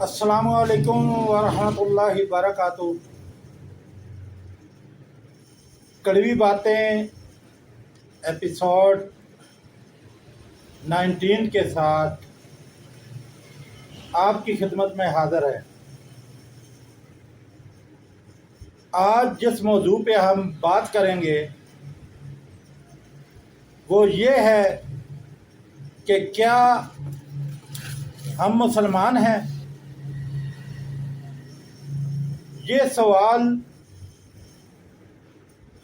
السلام علیکم ورحمۃ اللہ وبرکاتہ۔ کڑوی باتیں ایپیسوڈ 19 کے ساتھ آپ کی خدمت میں حاضر ہے۔ آج جس موضوع پہ ہم بات کریں گے وہ یہ ہے کہ کیا ہم مسلمان ہیں؟ یہ سوال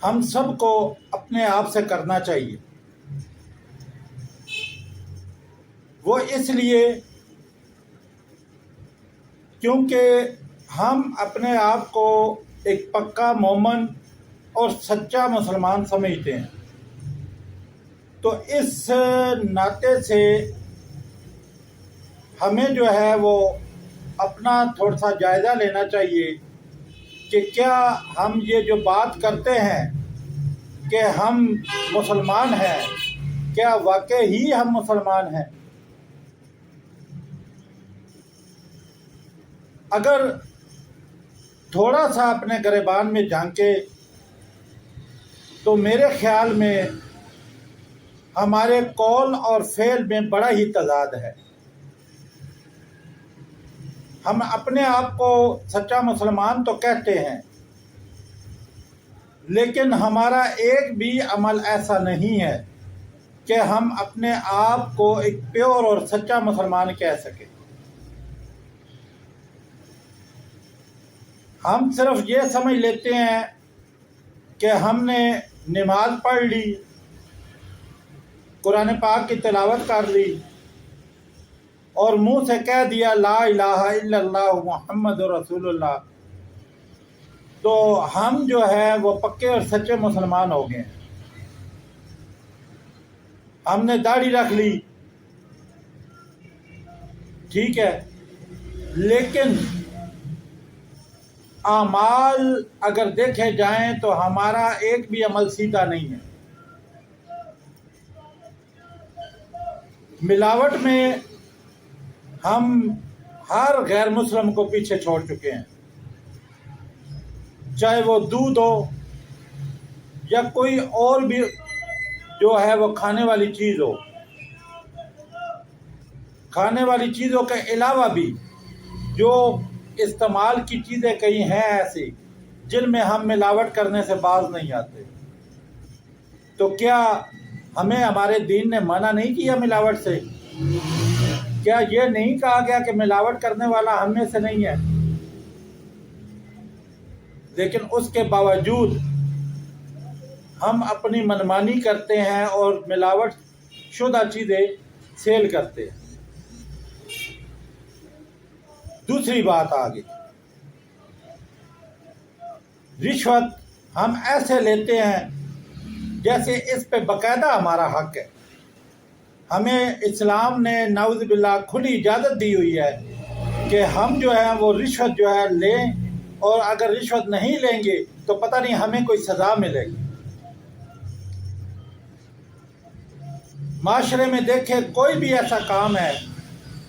ہم سب کو اپنے آپ سے کرنا چاہیے۔ وہ اس لیے کیونکہ ہم اپنے آپ کو ایک پکا مومن اور سچا مسلمان سمجھتے ہیں، تو اس ناطے سے ہمیں جو ہے وہ اپنا تھوڑا سا جائزہ لینا چاہیے کہ کیا ہم یہ جو بات کرتے ہیں کہ ہم مسلمان ہیں، کیا واقعی ہی ہم مسلمان ہیں؟ اگر تھوڑا سا اپنے گریبان میں جھانکے تو میرے خیال میں ہمارے قول اور فعل میں بڑا ہی تضاد ہے۔ ہم اپنے آپ کو سچا مسلمان تو کہتے ہیں، لیکن ہمارا ایک بھی عمل ایسا نہیں ہے کہ ہم اپنے آپ کو ایک پیور اور سچا مسلمان کہہ سکیں۔ ہم صرف یہ سمجھ لیتے ہیں کہ ہم نے نماز پڑھ لی، قرآن پاک کی تلاوت کر لی اور منہ سے کہہ دیا لا الہ الا اللہ محمد رسول اللہ، تو ہم جو ہے وہ پکے اور سچے مسلمان ہو گئے ہیں۔ ہم نے داڑھی رکھ لی، ٹھیک ہے، لیکن اعمال اگر دیکھے جائیں تو ہمارا ایک بھی عمل سیدھا نہیں ہے۔ ملاوٹ میں ہم ہر غیر مسلم کو پیچھے چھوڑ چکے ہیں، چاہے وہ دودھ ہو یا کوئی اور بھی جو ہے وہ کھانے والی چیز ہو۔ کھانے والی چیزوں کے علاوہ بھی جو استعمال کی چیزیں کئی ہیں ایسی جن میں ہم ملاوٹ کرنے سے باز نہیں آتے، تو کیا ہمیں ہمارے دین نے منع نہیں کیا ملاوٹ سے؟ کیا یہ نہیں کہا گیا کہ ملاوٹ کرنے والا ہم میں سے نہیں ہے؟ لیکن اس کے باوجود ہم اپنی منمانی کرتے ہیں اور ملاوٹ شدہ چیزیں سیل کرتے ہیں۔ دوسری بات آگے، رشوت ہم ایسے لیتے ہیں جیسے اس پہ باقاعدہ ہمارا حق ہے۔ ہمیں اسلام نے نعوذ باللہ کھلی اجازت دی ہوئی ہے کہ ہم جو ہے وہ رشوت جو ہے لیں، اور اگر رشوت نہیں لیں گے تو پتہ نہیں ہمیں کوئی سزا ملے گی۔ معاشرے میں دیکھیں کوئی بھی ایسا کام ہے،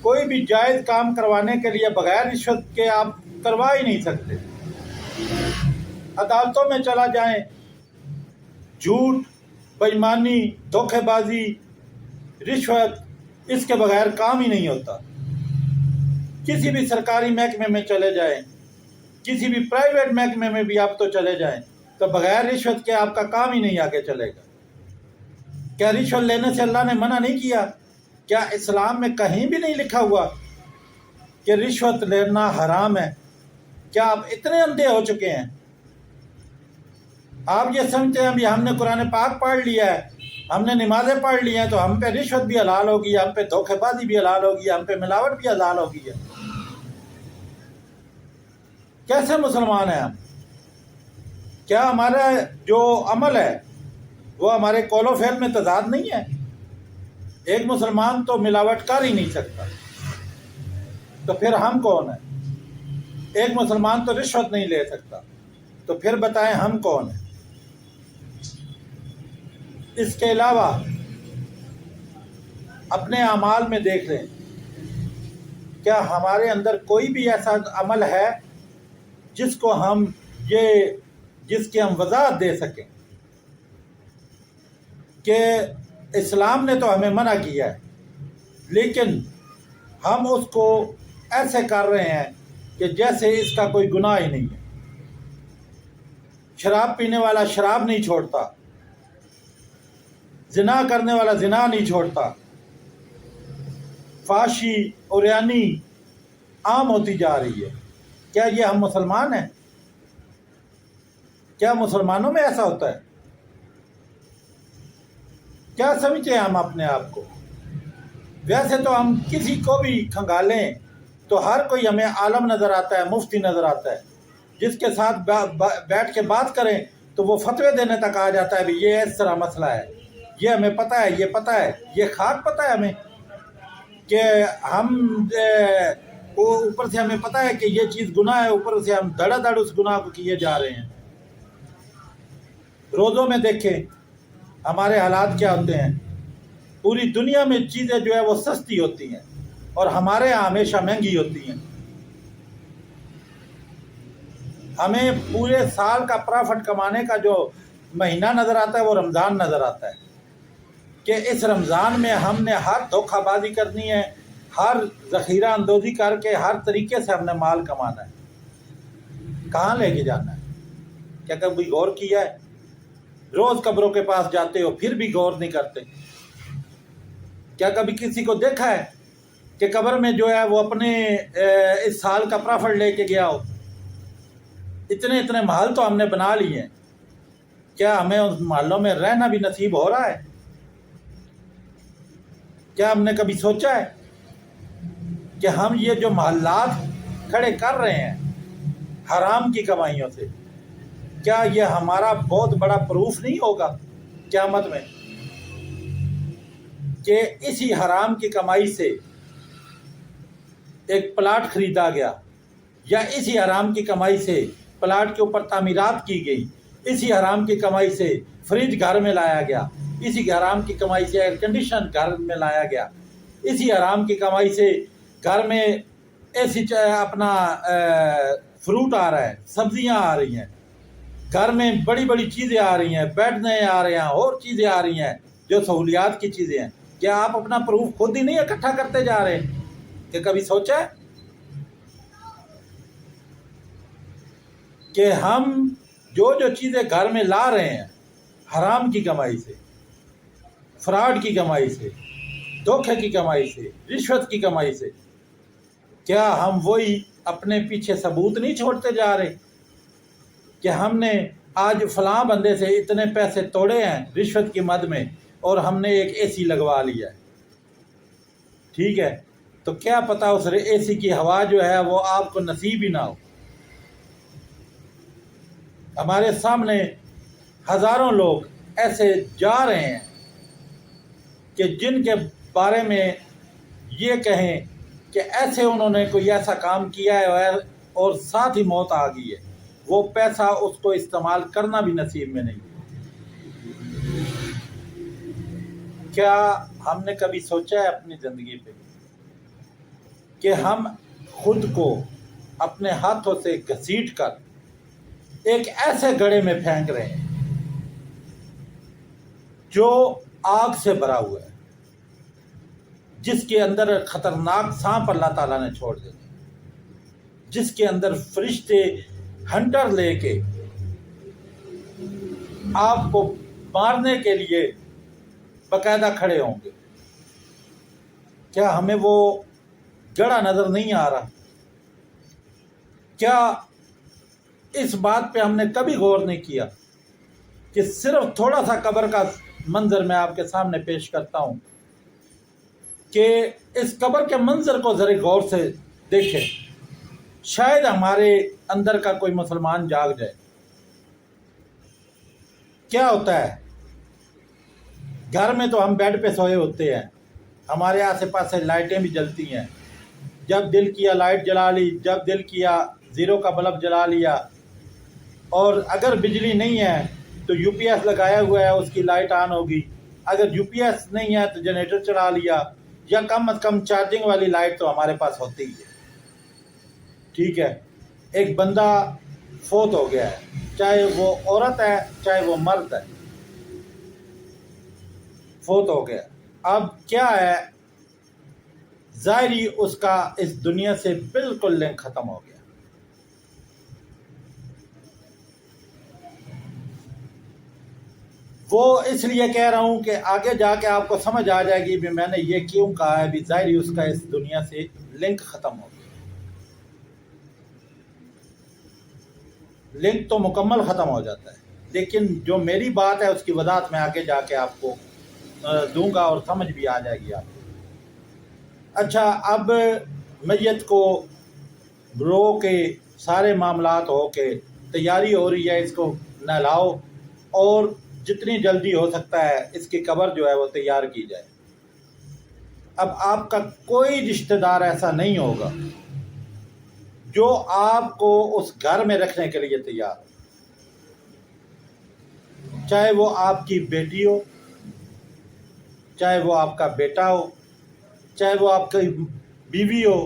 کوئی بھی جائز کام کروانے کے لیے بغیر رشوت کے آپ کروا ہی نہیں سکتے۔ عدالتوں میں چلا جائیں، جھوٹ، بے ایمانی، دھوکے بازی، رشوت، اس کے بغیر کام ہی نہیں ہوتا۔ کسی بھی سرکاری محکمے میں چلے جائیں، کسی بھی پرائیویٹ محکمے میں بھی آپ تو چلے جائیں، تو بغیر رشوت کے آپ کا کام ہی نہیں آگے چلے گا۔ کیا رشوت لینے سے اللہ نے منع نہیں کیا؟ کیا اسلام میں کہیں بھی نہیں لکھا ہوا کہ رشوت لینا حرام ہے؟ کیا آپ اتنے اندھے ہو چکے ہیں؟ آپ یہ سمجھتے ہیں بھی ہم نے قرآن پاک پڑھ لیا ہے، ہم نے نمازیں پڑھ لی ہیں تو ہم پہ رشوت بھی حلال ہوگی، ہم پہ دھوکے بازی بھی حلال ہوگی، ہم پہ ملاوٹ بھی حلال ہوگی ہے؟ کیسے مسلمان ہیں ہم؟ کیا ہمارا جو عمل ہے وہ ہمارے قول و فعل میں تضاد نہیں ہے؟ ایک مسلمان تو ملاوٹ کر ہی نہیں سکتا، تو پھر ہم کون ہیں؟ ایک مسلمان تو رشوت نہیں لے سکتا، تو پھر بتائیں ہم کون ہیں؟ اس کے علاوہ اپنے اعمال میں دیکھ لیں کیا ہمارے اندر کوئی بھی ایسا عمل ہے جس کو جس کی ہم وضاحت دے سکیں کہ اسلام نے تو ہمیں منع کیا ہے لیکن ہم اس کو ایسے کر رہے ہیں کہ جیسے اس کا کوئی گناہ ہی نہیں ہے؟ شراب پینے والا شراب نہیں چھوڑتا، زنا کرنے والا زنا نہیں چھوڑتا، فحاشی عریانی عام ہوتی جا رہی ہے۔ کیا یہ ہم مسلمان ہیں؟ کیا مسلمانوں میں ایسا ہوتا ہے؟ کیا سمجھتے ہیں ہم اپنے آپ کو؟ ویسے تو ہم کسی کو بھی کھنگالیں تو ہر کوئی ہمیں عالم نظر آتا ہے، مفتی نظر آتا ہے، جس کے ساتھ بیٹھ کے بات کریں تو وہ فتوے دینے تک آ جاتا ہے بھی یہ اس طرح مسئلہ ہے، یہ ہمیں پتہ ہے، یہ پتہ ہے، یہ خاک پتہ ہے ہمیں کہ ہم اوپر سے ہمیں پتہ ہے کہ یہ چیز گناہ ہے، اوپر سے ہم دڑا دڑ اس گناہ کو کیے جا رہے ہیں۔ روزوں میں دیکھیں ہمارے حالات کیا ہوتے ہیں، پوری دنیا میں چیزیں جو ہے وہ سستی ہوتی ہیں اور ہمارے یہاں ہمیشہ مہنگی ہوتی ہیں۔ ہمیں پورے سال کا پرافٹ کمانے کا جو مہینہ نظر آتا ہے وہ رمضان نظر آتا ہے کہ اس رمضان میں ہم نے ہر دھوکہ بازی کرنی ہے، ہر ذخیرہ اندوزی کر کے ہر طریقے سے ہم نے مال کمانا ہے۔ کہاں لے کے جانا ہے؟ کیا کبھی غور کیا ہے؟ روز قبروں کے پاس جاتے ہو پھر بھی غور نہیں کرتے۔ کیا کبھی کسی کو دیکھا ہے کہ قبر میں جو ہے وہ اپنے اس سال کا پرافٹ لے کے گیا ہو؟ اتنے محل تو ہم نے بنا لیے ہیں، کیا ہمیں اس محلوں میں رہنا بھی نصیب ہو رہا ہے؟ کیا ہم نے کبھی سوچا ہے کہ ہم یہ جو محلات کھڑے کر رہے ہیں حرام کی کمائیوں سے، کیا یہ ہمارا بہت بڑا پروف نہیں ہوگا قیامت میں کہ اسی حرام کی کمائی سے ایک پلاٹ خریدا گیا، یا اسی حرام کی کمائی سے پلاٹ کے اوپر تعمیرات کی گئی، اسی حرام کی کمائی سے فریج گھر میں لایا گیا، اسی حرام کی کمائی سے ایئر کنڈیشن گھر میں لایا گیا، اسی حرام کی کمائی سے گھر میں ایسی اپنا فروٹ آ رہا ہے، سبزیاں آ رہی ہیں، گھر میں بڑی بڑی چیزیں آ رہی ہیں، بیڈ نئے آ رہے ہیں، اور چیزیں آ رہی ہیں جو سہولیات کی چیزیں ہیں۔ کیا آپ اپنا پروف خود ہی نہیں اکٹھا کرتے جا رہے کہ کبھی سوچا ہے کہ ہم جو چیزیں گھر میں لا رہے ہیں حرام کی کمائی سے، فراڈ کی کمائی سے، دھوکے کی کمائی سے، رشوت کی کمائی سے، کیا ہم وہی اپنے پیچھے ثبوت نہیں چھوڑتے جا رہے کہ ہم نے آج فلاں بندے سے اتنے پیسے توڑے ہیں رشوت کی مد میں اور ہم نے ایک اے سی لگوا لیا ہے؟ ٹھیک ہے، تو کیا پتا اس اے سی کی ہوا جو ہے وہ آپ کو نصیب ہی نہ ہو۔ ہمارے سامنے ہزاروں لوگ ایسے جا رہے ہیں کہ جن کے بارے میں یہ کہیں کہ ایسے انہوں نے کوئی ایسا کام کیا ہے اور ساتھ ہی موت آ گئی ہے، وہ پیسہ اس کو استعمال کرنا بھی نصیب میں نہیں۔ کیا ہم نے کبھی سوچا ہے اپنی زندگی پہ کہ ہم خود کو اپنے ہاتھوں سے گھسیٹ کر ایک ایسے گڑھے میں پھینک رہے ہیں جو آگ سے بھرا ہوا ہے، جس کے اندر خطرناک سانپ اللہ تعالیٰ نے چھوڑ دیے، جس کے اندر فرشتے ہنٹر لے کے آپ کو مارنے کے لیے باقاعدہ کھڑے ہوں گے؟ کیا ہمیں وہ گڑھا نظر نہیں آ رہا؟ کیا اس بات پہ ہم نے کبھی غور نہیں کیا کہ صرف تھوڑا سا قبر کا منظر میں آپ کے سامنے پیش کرتا ہوں کہ اس قبر کے منظر کو ذرا غور سے دیکھیں، شاید ہمارے اندر کا کوئی مسلمان جاگ جائے۔ کیا ہوتا ہے؟ گھر میں تو ہم بیڈ پہ سوئے ہوتے ہیں، ہمارے آسے پاسے لائٹیں بھی جلتی ہیں، جب دل کیا لائٹ جلا لی، جب دل کیا زیرو کا بلب جلا لیا، اور اگر بجلی نہیں ہے تو یو پی ایس لگایا ہوا ہے اس کی لائٹ آن ہوگی، اگر یو پی ایس نہیں ہے تو جنریٹر چلا لیا، یا کم از کم چارجنگ والی لائٹ تو ہمارے پاس ہوتی ہی ہے۔ ٹھیک ہے، ایک بندہ فوت ہو گیا ہے، چاہے وہ عورت ہے چاہے وہ مرد ہے، فوت ہو گیا، اب کیا ہے، ظاہری اس کا اس دنیا سے بالکل لنک ختم ہو گیا۔ وہ اس لیے کہہ رہا ہوں کہ آگے جا کے آپ کو سمجھ آ جائے گی بھی میں نے یہ کیوں کہا ہے، بھی ظاہری اس کا اس دنیا سے لنک ختم ہو گیا۔ لنک تو مکمل ختم ہو جاتا ہے، لیکن جو میری بات ہے اس کی وضاحت میں آگے جا کے آپ کو دوں گا اور سمجھ بھی آ جائے گی آپ کو۔ اچھا، اب میت کو رو کے سارے معاملات ہو کے تیاری ہو رہی ہے، اس کو نہلاؤ اور جتنی جلدی ہو سکتا ہے اس کی قبر جو ہے وہ تیار کی جائے۔ اب آپ کا کوئی رشتہ دار ایسا نہیں ہوگا جو آپ کو اس گھر میں رکھنے کے لیے تیار ہو، چاہے وہ آپ کی بیٹی ہو، چاہے وہ آپ کا بیٹا ہو، چاہے وہ آپ کی بیوی ہو،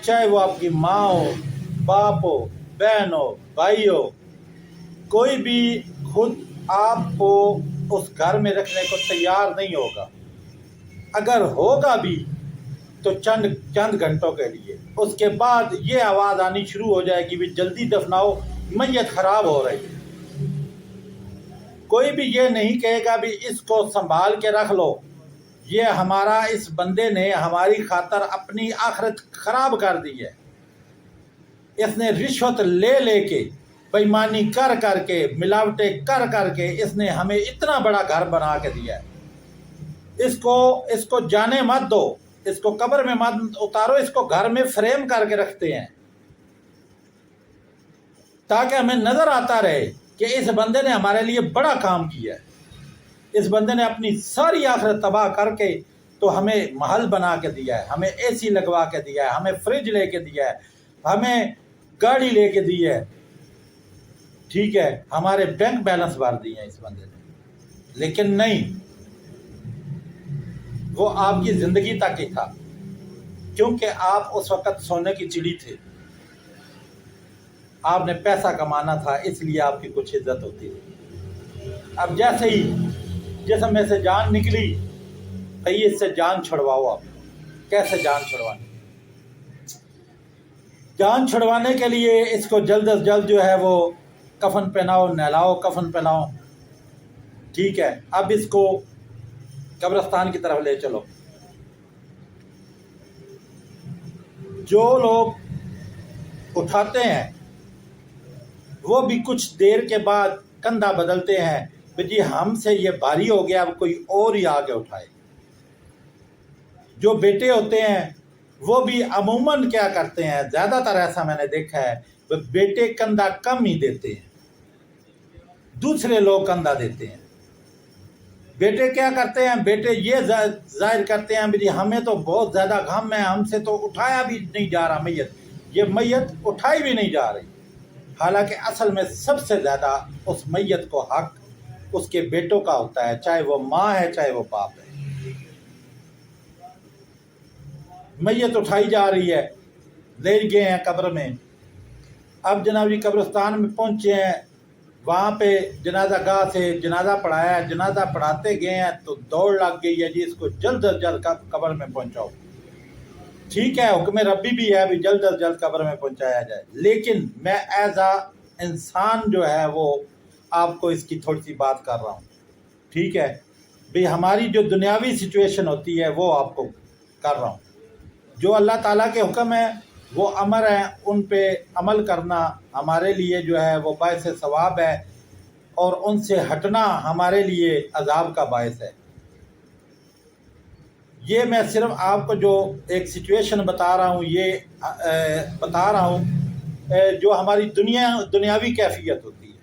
چاہے وہ آپ کی ماں ہو، باپ ہو، بہن ہو، بھائی ہو، کوئی بھی خود آپ کو اس گھر میں رکھنے کو تیار نہیں ہوگا۔ اگر ہوگا بھی تو چند گھنٹوں کے لیے، اس کے بعد یہ آواز آنی شروع ہو جائے گی بھی جلدی دفناؤ، میت خراب ہو رہی ہے۔ کوئی بھی یہ نہیں کہے گا بھی اس کو سنبھال کے رکھ لو، یہ ہمارا اس بندے نے ہماری خاطر اپنی آخرت خراب کر دی ہے، اس نے رشوت لے لے کے، بےایمانی کر کر کے، ملاوٹیں کر کر کے اس نے ہمیں اتنا بڑا گھر بنا کے دیا ہے، اس کو جانے مت دو، اس کو قبر میں مت اتارو، اس کو گھر میں فریم کر کے رکھتے ہیں تاکہ ہمیں نظر آتا رہے کہ اس بندے نے ہمارے لیے بڑا کام کیا ہے، اس بندے نے اپنی ساری آخرت تباہ کر کے تو ہمیں محل بنا کے دیا ہے، ہمیں اے سی لگوا کے دیا ہے، ہمیں فریج لے کے دیا ہے، ہمیں گاڑی لے کے دی ہے، ٹھیک ہے، ہمارے بینک بیلنس بھر دیے ہیں اس بندے نے، لیکن نہیں، وہ آپ کی زندگی تک ہی تھا، کیونکہ آپ اس وقت سونے کی چڑی تھے، آپ نے پیسہ کمانا تھا، اس لیے آپ کی کچھ عزت ہوتی ہے۔ اب جیسے ہی جسم میں سے جان نکلی، کہیے اس سے جان چھڑواؤ۔ آپ کیسے جان چھڑوانی؟ جان چھڑوانے کے لیے اس کو جلد از جلد جو ہے وہ کفن پہناؤ، نہلاؤ، کفن پہناؤ، ٹھیک ہے، اب اس کو قبرستان کی طرف لے چلو۔ جو لوگ اٹھاتے ہیں وہ بھی کچھ دیر کے بعد کندھا بدلتے ہیں کہ جی ہم سے یہ بھاری ہو گیا، اب کوئی اور ہی آگے اٹھائے۔ جو بیٹے ہوتے ہیں وہ بھی عموماً کیا کرتے ہیں، زیادہ تر ایسا میں نے دیکھا ہے، وہ بیٹے کندھا کم ہی دیتے ہیں، دوسرے لوگ کندھا دیتے ہیں۔ بیٹے کیا کرتے ہیں، بیٹے یہ ظاہر کرتے ہیں بھی ہمیں تو بہت زیادہ غم ہے، ہم سے تو اٹھایا بھی نہیں جا رہا میت، یہ میت اٹھائی بھی نہیں جا رہی، حالانکہ اصل میں سب سے زیادہ اس میت کو حق اس کے بیٹوں کا ہوتا ہے، چاہے وہ ماں ہے چاہے وہ باپ ہے۔ میت اٹھائی جا رہی ہے، لے گئے ہیں قبر میں، اب جناب جی قبرستان میں پہنچے ہیں، وہاں پہ جنازہ گاہ سے جنازہ پڑھایا ہے، جنازہ پڑھاتے گئے ہیں تو دوڑ لگ گئی ہے جی اس کو جلد از جلد قبر میں پہنچاؤ۔ ٹھیک ہے، حکم ربی بھی ہے ابھی جلد از جلد قبر میں پہنچایا جائے، لیکن میں ایز اے انسان جو ہے وہ آپ کو اس کی تھوڑی سی بات کر رہا ہوں، ٹھیک ہے بھئی، ہماری جو دنیاوی سچویشن ہوتی ہے وہ آپ کو کر رہا ہوں، جو اللہ تعالیٰ کے حکم ہے وہ امر ہیں، ان پہ عمل کرنا ہمارے لیے جو ہے وہ باعث ثواب ہے، اور ان سے ہٹنا ہمارے لیے عذاب کا باعث ہے۔ یہ میں صرف آپ کو جو ایک سچویشن بتا رہا ہوں، یہ بتا رہا ہوں جو ہماری دنیاوی کیفیت ہوتی ہے۔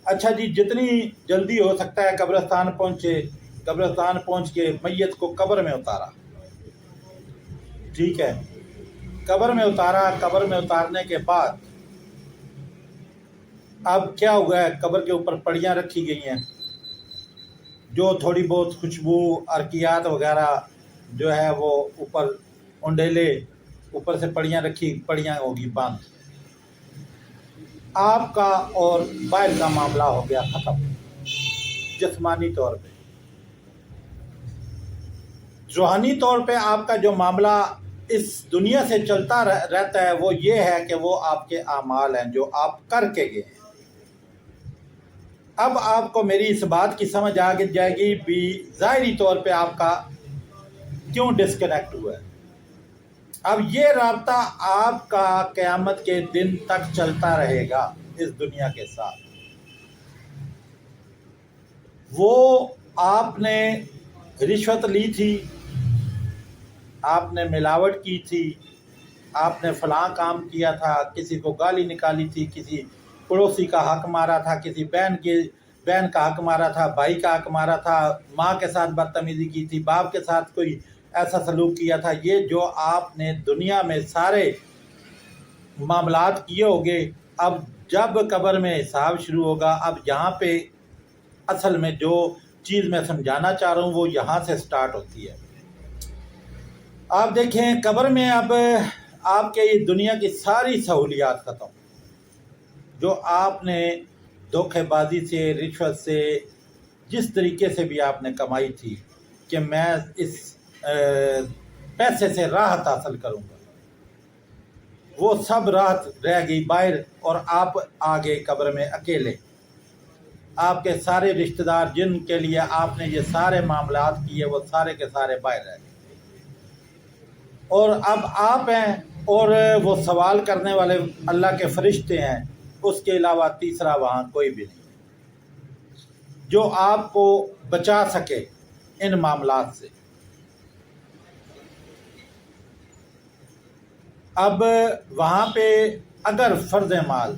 اچھا جی، جتنی جلدی ہو سکتا ہے قبرستان پہنچے، قبرستان پہنچ کے میت کو قبر میں اتارا، ٹھیک ہے، قبر میں اتارا، قبر میں اتارنے کے بعد اب کیا ہوا ہے، قبر کے اوپر پڑیاں رکھی گئی ہیں، جو تھوڑی بہت خوشبو، ارکیات وغیرہ جو ہے وہ اوپر انڈیلے اوپر سے پڑیاں رکھی، پڑیاں ہوگی بند، آپ کا اور باہر کا معاملہ ہو گیا ختم جسمانی طور پہ۔ روحانی طور پہ آپ کا جو معاملہ اس دنیا سے چلتا رہتا ہے وہ یہ ہے کہ وہ آپ کے اعمال ہیں جو آپ کر کے گئے ہیں۔ اب آپ کو میری اس بات کی سمجھ آ جائے گی بھی ظاہری طور پہ آپ کا کیوں ڈسکنیکٹ ہوا ہے۔ اب یہ رابطہ آپ کا قیامت کے دن تک چلتا رہے گا اس دنیا کے ساتھ۔ وہ آپ نے رشوت لی تھی، آپ نے ملاوٹ کی تھی، آپ نے فلاں کام کیا تھا، کسی کو گالی نکالی تھی، کسی پڑوسی کا حق مارا تھا، کسی بہن کا حق مارا تھا، بھائی کا حق مارا تھا، ماں کے ساتھ بدتمیزی کی تھی، باپ کے ساتھ کوئی ایسا سلوک کیا تھا، یہ جو آپ نے دنیا میں سارے معاملات کیے ہوگے، اب جب قبر میں حساب شروع ہوگا، اب یہاں پہ اصل میں جو چیز میں سمجھانا چاہ رہا ہوں وہ یہاں سے سٹارٹ ہوتی ہے۔ آپ دیکھیں قبر میں اب آپ کے یہ دنیا کی ساری سہولیات ختم، جو آپ نے دھوکے بازی سے، رشوت سے، جس طریقے سے بھی آپ نے کمائی تھی کہ میں اس پیسے سے راحت حاصل کروں گا، وہ سب راحت رہ گئی باہر، اور آپ آگے قبر میں اکیلے۔ آپ کے سارے رشتہ دار جن کے لیے آپ نے یہ سارے معاملات کیے وہ سارے کے سارے باہر رہ گئے، اور اب آپ ہیں اور وہ سوال کرنے والے اللہ کے فرشتے ہیں، اس کے علاوہ تیسرا وہاں کوئی بھی نہیں جو آپ کو بچا سکے ان معاملات سے۔ اب وہاں پہ اگر فرض مال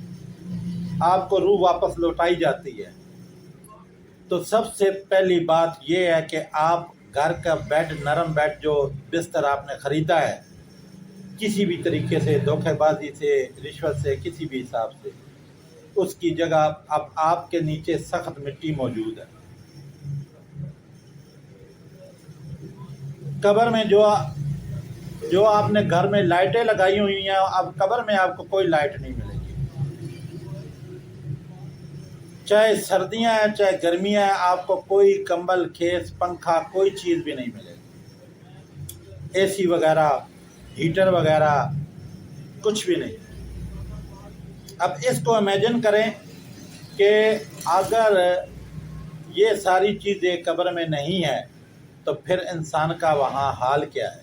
آپ کو روح واپس لوٹائی جاتی ہے تو سب سے پہلی بات یہ ہے کہ آپ گھر کا بیڈ، نرم بیڈ جو بستر آپ نے خریدا ہے کسی بھی طریقے سے، دھوکے بازی سے، رشوت سے، کسی بھی حساب سے، اس کی جگہ اب آپ کے نیچے سخت مٹی موجود ہے۔ قبر میں جو آپ نے گھر میں لائٹیں لگائی ہوئی ہیں، اب قبر میں آپ کو کوئی لائٹ نہیں ملے گی، چاہے سردیاں ہیں چاہے گرمیاں ہیں، آپ کو کوئی کمبل، خیس، پنکھا، کوئی چیز بھی نہیں ملے گی، اے سی وغیرہ، ہیٹر وغیرہ، کچھ بھی نہیں۔ اب اس کو امیجن کریں کہ اگر یہ ساری چیزیں قبر میں نہیں ہیں تو پھر انسان کا وہاں حال کیا ہے۔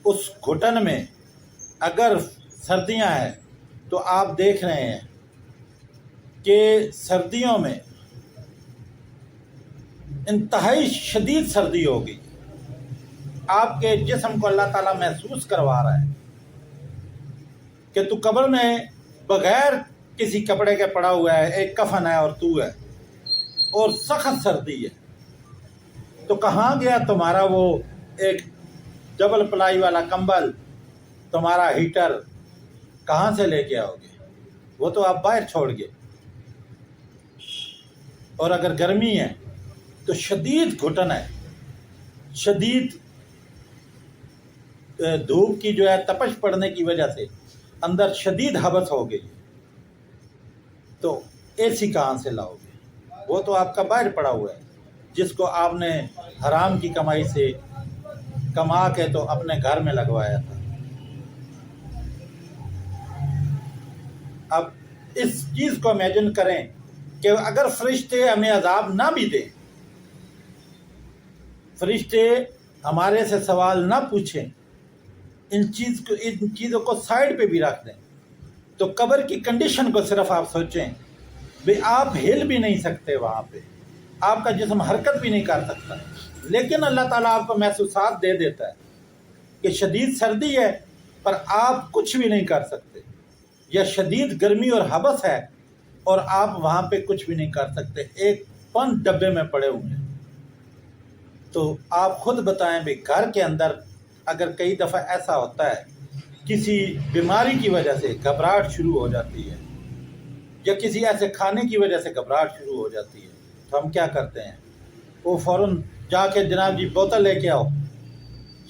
اس گھٹن میں اگر سردیاں ہیں تو آپ دیکھ رہے ہیں کہ سردیوں میں انتہائی شدید سردی ہوگی، آپ کے جسم کو اللہ تعالیٰ محسوس کروا رہا ہے کہ تو قبر میں بغیر کسی کپڑے کے پڑا ہوا ہے، ایک کفن ہے اور تو ہے، اور سخت سردی ہے، تو کہاں گیا تمہارا وہ ایک ڈبل پلائی والا کمبل، تمہارا ہیٹر کہاں سے لے کے آؤ گے؟ وہ تو آپ باہر چھوڑ گئے۔ اور اگر گرمی ہے تو شدید گھٹن ہے، شدید دھوپ کی جو ہے تپش پڑنے کی وجہ سے اندر شدید حبس ہو گئی، تو اے سی کہاں سے لاؤ گے؟ وہ تو آپ کا باہر پڑا ہوا ہے، جس کو آپ نے حرام کی کمائی سے کما کے تو اپنے گھر میں لگوایا تھا۔ اب اس چیز کو امیجن کریں کہ اگر فرشتے ہمیں عذاب نہ بھی دیں، فرشتے ہمارے سے سوال نہ پوچھیں، ان چیزوں کو سائڈ پہ بھی رکھ دیں، تو قبر کی کنڈیشن کو صرف آپ سوچیں، بھئی آپ ہل بھی نہیں سکتے، وہاں پہ آپ کا جسم حرکت بھی نہیں کر سکتا، لیکن اللہ تعالیٰ آپ کو محسوسات دے دیتا ہے کہ شدید سردی ہے پر آپ کچھ بھی نہیں کر سکتے، یا شدید گرمی اور حبس ہے اور آپ وہاں پہ کچھ بھی نہیں کر سکتے، ایک بند ڈبے میں پڑے ہوئے ہیں۔ تو آپ خود بتائیں بھی گھر کے اندر اگر کئی دفعہ ایسا ہوتا ہے کسی بیماری کی وجہ سے گھبراہٹ شروع ہو جاتی ہے، یا کسی ایسے کھانے کی وجہ سے گھبراہٹ شروع ہو جاتی ہے، تو ہم کیا کرتے ہیں؟ وہ فوراً جا کے جناب جی بوتل لے کے آؤ،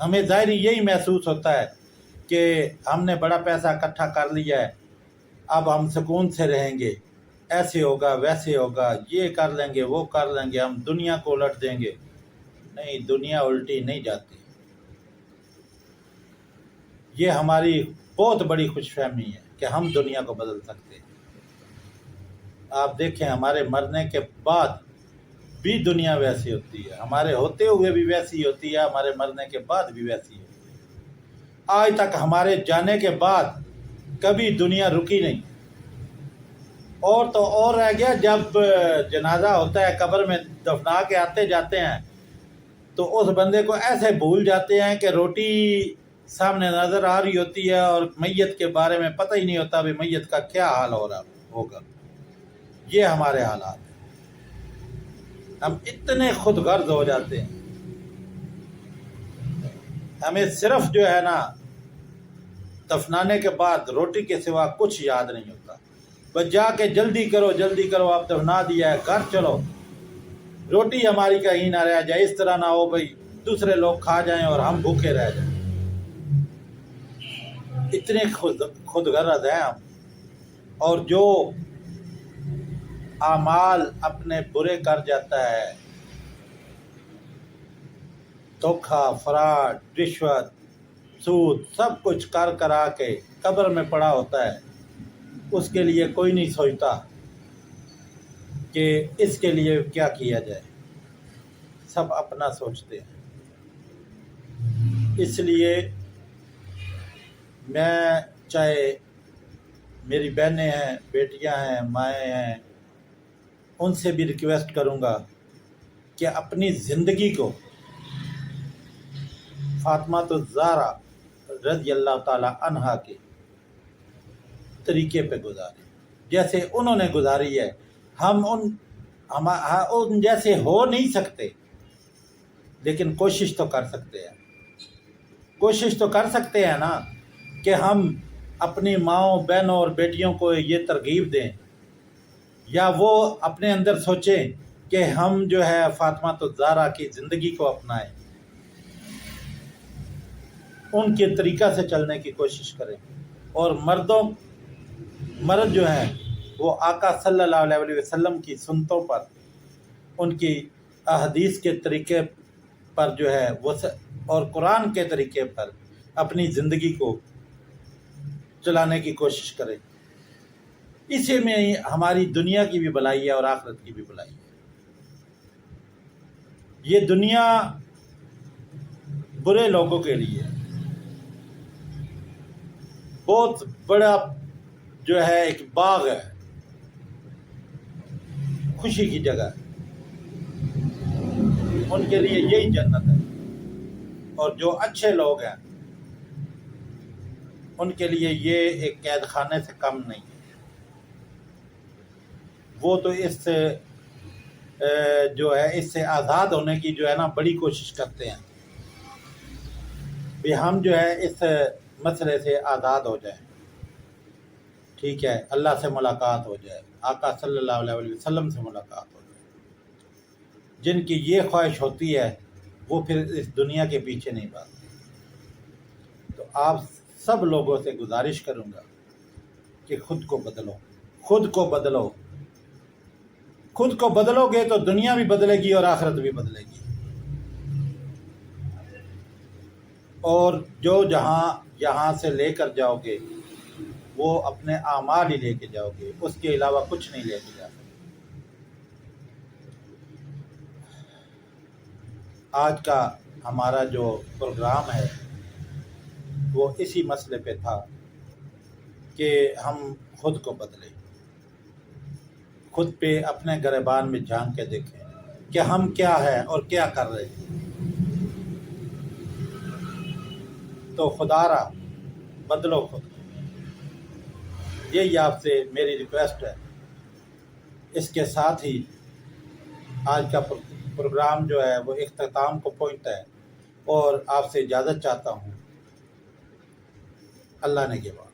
ہمیں ظاہری یہی محسوس ہوتا ہے کہ ہم نے بڑا پیسہ اکٹھا کر لیا ہے، اب ہم سکون سے رہیں گے، ایسے ہوگا ویسے ہوگا، یہ کر لیں گے وہ کر لیں گے، ہم دنیا کو الٹ دیں گے۔ نہیں، دنیا الٹی نہیں جاتی۔ یہ ہماری بہت بڑی خوش فہمی ہے کہ ہم دنیا کو بدل سکتے ہیں۔ آپ دیکھیں، ہمارے مرنے کے بعد بھی دنیا ویسی ہوتی ہے، ہمارے ہوتے ہوئے بھی ویسی ہوتی ہے، ہمارے مرنے کے بعد بھی ویسی ہوتی ہے۔ آج تک ہمارے جانے کے بعد کبھی دنیا رکی نہیں۔ اور تو اور رہ گیا، جب جنازہ ہوتا ہے قبر میں دفنا کے آتے جاتے ہیں تو اس بندے کو ایسے بھول جاتے ہیں کہ روٹی سامنے نظر آ رہی ہوتی ہے اور میت کے بارے میں پتہ ہی نہیں ہوتا بھی میت کا کیا حال ہو رہا ہوگا۔ یہ ہمارے حالات ہیں، ہم اتنے خود غرض ہو جاتے ہیں، ہمیں صرف جو ہے نا دفنانے کے بعد روٹی کے سوا کچھ یاد نہیں ہوتا۔ بس جا کے جلدی کرو، آپ دفنا دیا ہے، گھر چلو، روٹی ہماری کہیں نہ رہ جائے، اس طرح نہ ہو بھئی دوسرے لوگ کھا جائیں اور ہم بھوکے رہ جائیں۔ اتنے خود غرض ہیں ہم۔ اور جو اعمال اپنے برے کر جاتا ہے، دھوکہ، فراڈ، رشوت، سود، سب کچھ کر کرا کے قبر میں پڑا ہوتا ہے، اس کے لیے کوئی نہیں سوچتا کہ اس کے لیے کیا کیا جائے، سب اپنا سوچتے ہیں۔ اس لیے میں چاہے میری بہنیں ہیں، بیٹیاں ہیں، مائیں ہیں، ان سے بھی ریکویسٹ کروں گا کہ اپنی زندگی کو فاطمہ الزہرا رضی اللہ تعالی عنہا کے طریقے پہ گزاریں، جیسے انہوں نے گزاری ہے۔ ہم ان جیسے ہو نہیں سکتے، لیکن کوشش تو کر سکتے ہیں، کوشش تو کر سکتے ہیں نا کہ ہم اپنی ماؤں، بہنوں اور بیٹیوں کو یہ ترغیب دیں، یا وہ اپنے اندر سوچیں کہ ہم جو ہے فاطمہ الزہرا کی زندگی کو اپنائیں، ان کے طریقہ سے چلنے کی کوشش کریں۔ اور مرد جو ہیں وہ آقا صلی اللہ علیہ وسلم کی سنتوں پر، ان کی احادیث کے طریقے پر جو ہے وہ اور قرآن کے طریقے پر اپنی زندگی کو چلانے کی کوشش کریں۔ اسی میں ہی ہماری دنیا کی بھی بھلائی ہے اور آخرت کی بھی بھلائی ہے۔ یہ دنیا برے لوگوں کے لیے بہت بڑا جو ہے ایک باغ ہے، خوشی کی جگہ ہے، ان کے لیے یہی جنت ہے۔ اور جو اچھے لوگ ہیں ان کے لیے یہ ایک قید خانے سے کم نہیں ہے۔ وہ تو اس سے جو ہے اس سے آزاد ہونے کی جو ہے نا بڑی کوشش کرتے ہیں کہ ہم جو ہے اس مسئلے سے آزاد ہو جائیں، ٹھیک ہے، اللہ سے ملاقات ہو جائے، آقا صلی اللہ علیہ وسلم سے ملاقات ہو جائے۔ جن کی یہ خواہش ہوتی ہے وہ پھر اس دنیا کے پیچھے نہیں بھاگتے۔ تو آپ سب لوگوں سے گزارش کروں گا کہ خود کو بدلو، خود کو بدلو، خود کو بدلو گے تو دنیا بھی بدلے گی اور آخرت بھی بدلے گی۔ اور جو یہاں سے لے کر جاؤ گے وہ اپنے اعمال ہی لے کے جاؤ گے، اس کے علاوہ کچھ نہیں لے کے جا سکتے۔ آج کا ہمارا جو پروگرام ہے وہ اسی مسئلے پہ تھا کہ ہم خود کو بدلیں، خود پہ اپنے گریبان میں جھانک کے دیکھیں کہ ہم کیا ہے اور کیا کر رہے ہیں۔ تو خدا را بدلو خود کو، یہی آپ سے میری ریکویسٹ ہے۔ اس کے ساتھ ہی آج کا پروگرام جو ہے وہ اختتام کو پہنچتا ہے اور آپ سے اجازت چاہتا ہوں۔ اللہ نے کے بعد